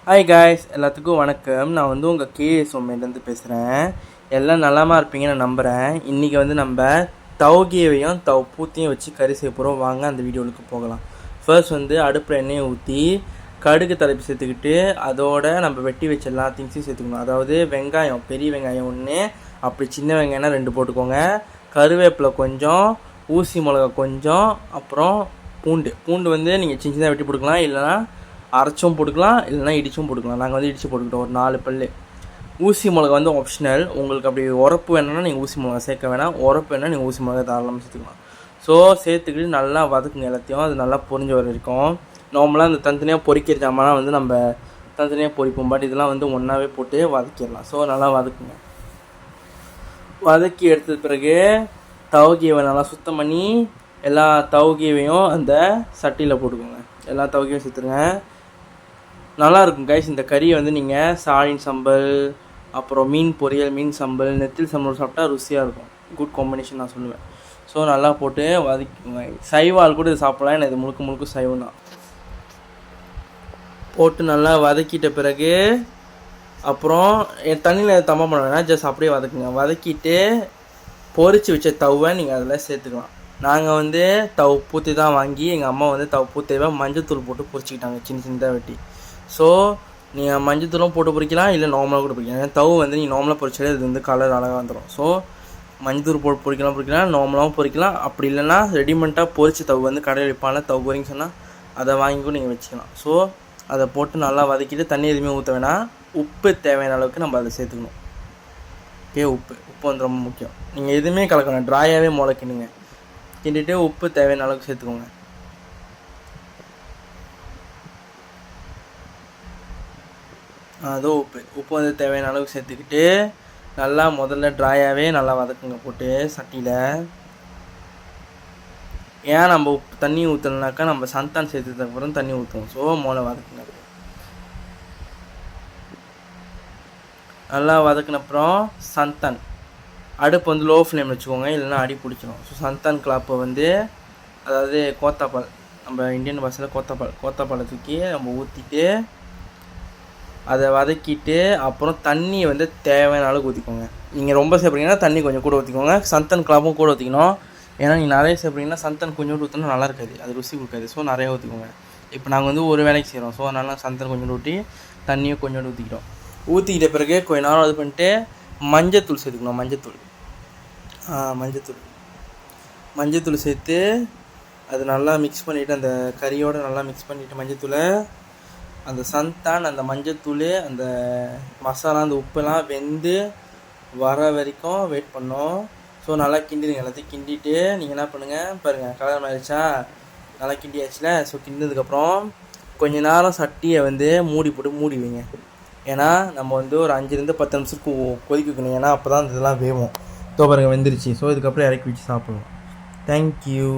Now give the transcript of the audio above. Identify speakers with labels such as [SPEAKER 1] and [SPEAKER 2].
[SPEAKER 1] Hi guys, எல்லாத்துக்கும் வணக்கம். நான் வந்து உங்கள் கேஎஸ் உண்மையிலேருந்து பேசுகிறேன். எல்லாம் நலமாக இருப்பீங்கன்னு நான் நம்புகிறேன். இன்றைக்கி வந்து நம்ம தவுகியவையும் பூத்தையும் வச்சு கறி செய்ய போகிறோம். வாங்க அந்த வீடியோவுக்கு போகலாம். ஃபர்ஸ்ட் வந்து அடுப்பில் எண்ணெயை ஊற்றி கடுகு தலைப்பு சேர்த்துக்கிட்டு அதோட நம்ம வெட்டி வச்ச எல்லா திங்ஸையும் சேர்த்துக்கணும். அதாவது வெங்காயம், பெரிய வெங்காயம் 1, அப்படி சின்ன வெங்காயம்னா 2 போட்டுக்கோங்க. கருவேப்பிலை கொஞ்சம், ஊசி மிளகா கொஞ்சம், அப்புறம் பூண்டு வந்து நீங்கள் சின்ன சின்னதாக வெட்டி போட்டுக்கலாம், இல்லைனா அரைச்சும் போட்டுக்கலாம், இல்லைனா இடிச்சும் போட்டுக்கலாம். நாங்கள் வந்து இடித்து போட்டுக்கிட்டோம். ஒரு 4 பல். ஊசி மிளகா வந்து ஆப்ஷனல். உங்களுக்கு அப்படி உரப்பு வேணும்னா நீங்கள் ஊசி மிளகா சேர்க்க வேணாம். உரப்பு வேணால் நீங்கள் ஊசி மிளகா தாராளமாக சேர்த்துக்கலாம். ஸோ சேர்த்துக்கிட்டு நல்லா வதக்குங்க எல்லாத்தையும். அது நல்லா பொரிஞ்ச வர இருக்கும். நார்மலாக அந்த தனித்தனியாக பொரிக்கிற ஜாமான் வந்து நம்ம தனித்தனியாக பொரிப்போம். பட் இதெல்லாம் வந்து ஒன்றாவே போட்டு வதக்கிடலாம். ஸோ நல்லா வதக்குங்க. வதக்கி எடுத்தது பிறகு தவுகியவை நல்லா சுத்தம் பண்ணி எல்லா தவுகியவையும் அந்த சட்டியில் போட்டுக்கோங்க. எல்லா தவுகியும் சேர்த்துருங்க. நல்லாயிருக்கும் கைஸ். இந்த கறியை வந்து நீங்கள் சாலின் சம்பல், அப்புறம் மீன் பொரியல், மீன் சம்பல், நெத்தில் சம்பல் சாப்பிட்டா ருசியாக இருக்கும். குட் காம்பினேஷன் நான் சொல்லுவேன். ஸோ நல்லா போட்டு வதக்கிங்க. சைவால் கூட இது சாப்பிட்லாம். எனக்கு இது முழுக்க சைவம் தான். போட்டு நல்லா வதக்கிட்ட பிறகு அப்புறம் தண்ணியில் தம்ப பண்ண வேணாம், ஜஸ்ட் அப்படியே வதக்குங்க. வதக்கிட்டு பொரிச்சு வச்ச தவை நீங்கள் அதில் சேர்த்துக்கலாம். நாங்கள் வந்து பூத்தி தான் வாங்கி எங்கள் அம்மா வந்து பூத்தைவை மஞ்சத்தூள் போட்டு பொரிச்சிக்கிட்டாங்க, சின்ன சின்னதாக வெட்டி. ஸோ நீங்கள் மஞ்சத்தூளும் போட்டு பொரிக்கலாம், இல்லை நார்மலாக கூட பொரிக்கலாம். தவு வந்து நீங்கள் நார்மலாக பொரிச்சாலே இது வந்து கலர் அழகாக வந்துடும். ஸோ மஞ்சத்தூள் போட்டு பொரிக்கலாம், நார்மலாகவும் பொரிக்கலாம். அப்படி இல்லைன்னா ரெடிமெண்ட்டாக பொரிச்ச தவு வந்து கடையில் விற்பான தவு பொரிங்க சொன்னால் அதை வாங்கி கூட நீங்கள் வச்சுக்கலாம். ஸோ அதை போட்டு நல்லா வதக்கிட்டு தண்ணி எதுவுமே ஊற்ற வேணாம். உப்பு தேவையான அளவுக்கு நம்ம அதை சேர்த்துக்கணும். ஓகே, உப்பு வந்து ரொம்ப முக்கியம். நீங்கள் எதுவுமே கலக்கணும், ட்ராயாகவே முளைக்கணுங்க. கிண்டிட்டு உப்பு தேவையான அளவுக்கு சேர்த்துக்கோங்க. அதுவும் உப்பு வந்து தேவையான அளவுக்கு சேர்த்துக்கிட்டு நல்லா முதல்ல ட்ராயாகவே நல்லா வதக்குங்க போட்டு சட்டியில். ஏன் நம்ம தண்ணி ஊற்றணுனாக்கா நம்ம சந்தான் சேர்த்ததுக்கப்புறம் தண்ணி ஊற்றுவோம். ஸோ முதல்ல வதக்குங்க. நல்லா வதக்கினப்புறம் சந்தான் அடுப்பு வந்து லோ ஃப்ளேம் வச்சுக்கோங்க, இல்லைன்னா அடி பிடிச்சிடும். ஸோ சந்தான் கிளாப்பை வந்து, அதாவது கோத்தாப்பால், நம்ம இந்தியன் பாஷையில் கோத்தாப்பாலை தூக்கி நம்ம ஊற்றிட்டு அதை வதக்கிட்டு அப்புறம் தண்ணியை வந்து தேவையான அளவுக்கு ஊற்றிக்கோங்க. நீங்கள் ரொம்ப சேர்ப்பீங்கன்னா தண்ணி கொஞ்சம் கூட ஊற்றிக்கோங்க. சந்தன் கிளாப்பும் கூட ஊற்றிக்கணும். ஏன்னா நீங்கள் நிறைய சேர்ப்பீங்கன்னா சந்தன் கொஞ்சோண்டு ஊற்றினா நல்லா இருக்காது, அது ருசி கொடுக்காது. ஸோ நிறையா ஊற்றிக்கோங்க. இப்போ நாங்கள் வந்து ஒரு வேலைக்கு செய்கிறோம். ஸோ அதனால சந்தன் கொஞ்சோண்டு ஊற்றி தண்ணியும் கொஞ்சோண்டு ஊற்றிக்கிட்டோம். ஊற்றிக்கிட்ட பிறகு கொஞ்ச நேரம் இது பண்ணிட்டு மஞ்சத்தூள் சேர்த்துக்கணும். மஞ்சத்தூள் சேர்த்து அது நல்லா மிக்ஸ் பண்ணிவிட்டு, அந்த கறியோடு நல்லா மிக்ஸ் பண்ணிவிட்டு மஞ்சத்தூளை, அந்த சந்தான், அந்த மஞ்சத்தூள், அந்த மசாலா, அந்த உப்பெல்லாம் வெந்து வர வரைக்கும் வெயிட் பண்ணோம். ஸோ நல்லா கிண்டிடுங்க. எல்லாத்தையும் கிண்டிட்டு நீங்கள் என்ன பண்ணுங்கள் பாருங்கள், கலர் மாறிடுச்சா, நல்லா கிண்டியாச்சுல. ஸோ கிண்டினதுக்கப்புறம் கொஞ்ச நேரம் சட்டியை வந்து மூடி வைங்க. ஏன்னா நம்ம வந்து ஒரு 5-10 நிமிஷத்துக்கு கொதிக்க வைக்கணும். ஏன்னா அப்போ தான் இதெல்லாம் வேவும். பாருங்க வெந்துருச்சு. ஸோ இதுக்கப்புறம் இறக்கி வச்சு சாப்பிடுவோம். தேங்க்யூ.